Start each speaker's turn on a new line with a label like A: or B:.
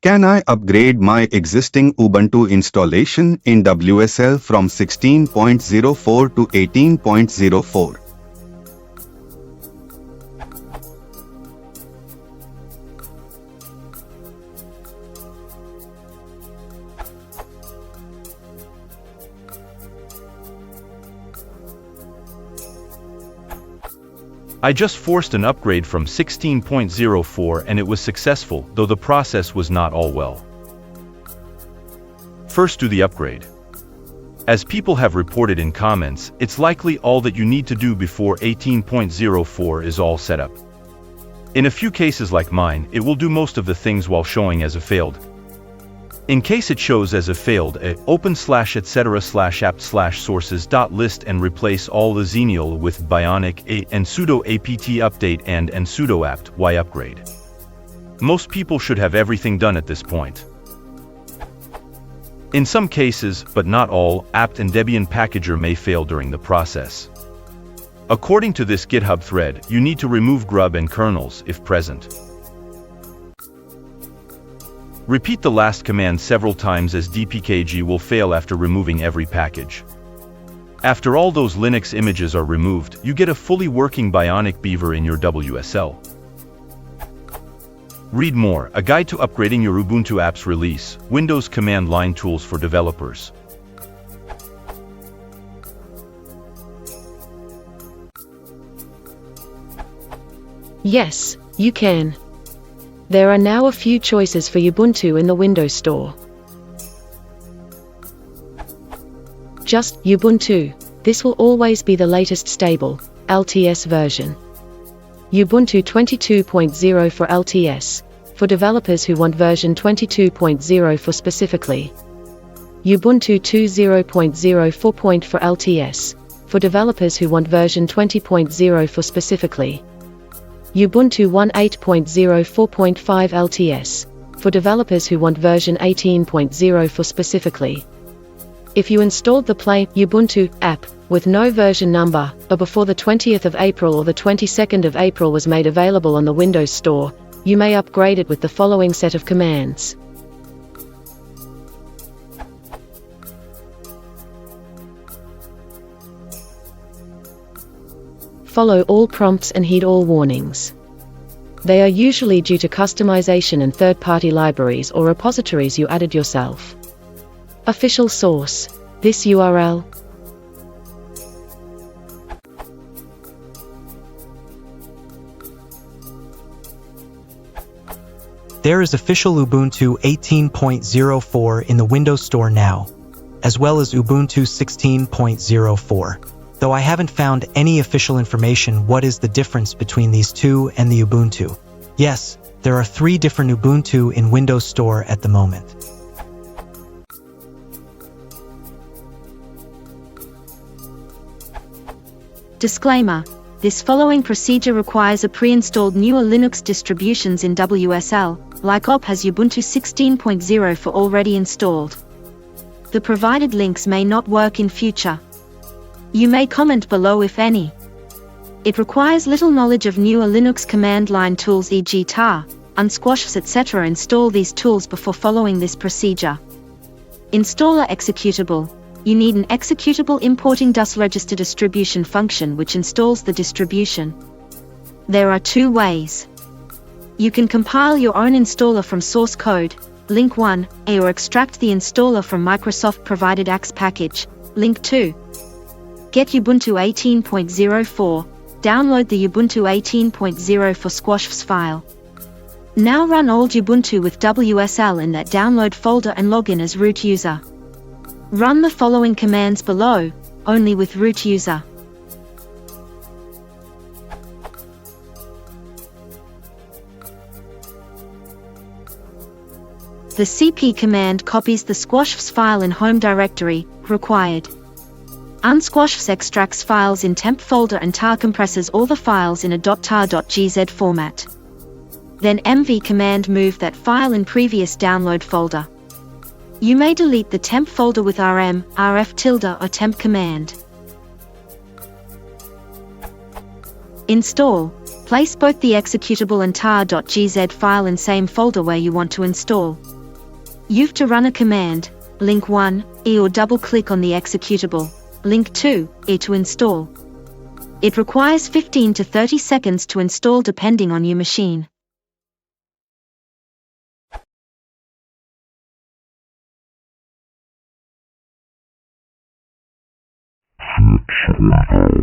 A: Can I upgrade my existing Ubuntu installation in WSL from 16.04 to 18.04?
B: I just forced an upgrade from 16.04 and it was successful, though the process was not all well. First, do the upgrade. As people have reported in comments, it's likely all that you need to do before 18.04 is all set up. In a few cases like mine, it will do most of the things while showing as a failed. In case it shows as a failed, open /etc/apt/sources.list and replace all the Xenial with bionic and sudo apt update and sudo apt y upgrade. Most people should have everything done at this point. In some cases, but not all, apt and Debian packager may fail during the process. According to this GitHub thread, you need to remove grub and kernels if present. Repeat the last command several times as dpkg will fail after removing every package. After all those Linux images are removed, you get a fully working Bionic Beaver in your WSL. Read more, a guide to upgrading your Ubuntu apps release, Windows command line tools for developers.
C: Yes, you can. There are now a few choices for Ubuntu in the Windows Store. Just Ubuntu. This will always be the latest stable, LTS version. Ubuntu 22.0 for LTS, for developers who want version 22.0 for specifically. Ubuntu 20.0 4. For LTS, for developers who want version 20.0 for specifically. Ubuntu 18.0 4.5 LTS, for developers who want version 18.0 for specifically. If you installed the Play Ubuntu app with no version number, or before the 20th of April or the 22nd of April was made available on the Windows Store, you may upgrade it with the following set of commands. Follow all prompts and heed all warnings. They are usually due to customization and third-party libraries or repositories you added yourself. Official source. This URL.
D: There is official Ubuntu 18.04 in the Windows Store now, as well as Ubuntu 16.04. Though I haven't found any official information what is the difference between these two and the Ubuntu. Yes, there are 3 different Ubuntu in Windows Store at the moment.
E: Disclaimer: this following procedure requires a pre-installed newer Linux distributions in WSL, like OP has Ubuntu 16.0 for already installed. The provided links may not work in future. You may comment below if any. It requires little knowledge of newer Linux command line tools e.g. tar, unsquashfs etc. Install these tools before following this procedure. Installer executable. You need an executable importing DOS register distribution function which installs the distribution. There are 2 ways. You can compile your own installer from source code, link 1, or extract the installer from Microsoft provided axe package, link 2. Get Ubuntu 18.04, download the Ubuntu 18.0 for squashfs file. Now run old Ubuntu with WSL in that download folder and login as root user. Run the following commands below, only with root user. The cp command copies the squashfs file in home directory, required. Unsquashfs extracts files in temp folder and tar compresses all the files in a .tar.gz format. Then mv command move that file in previous download folder. You may delete the temp folder with rm, rf tilde or temp command. Install. Place both the executable and tar.gz file in same folder where you want to install. You've to run a command, link 1, E, or double-click on the executable, link 2, E, to install. It requires 15 to 30 seconds to install depending on your machine.
F: Switch window.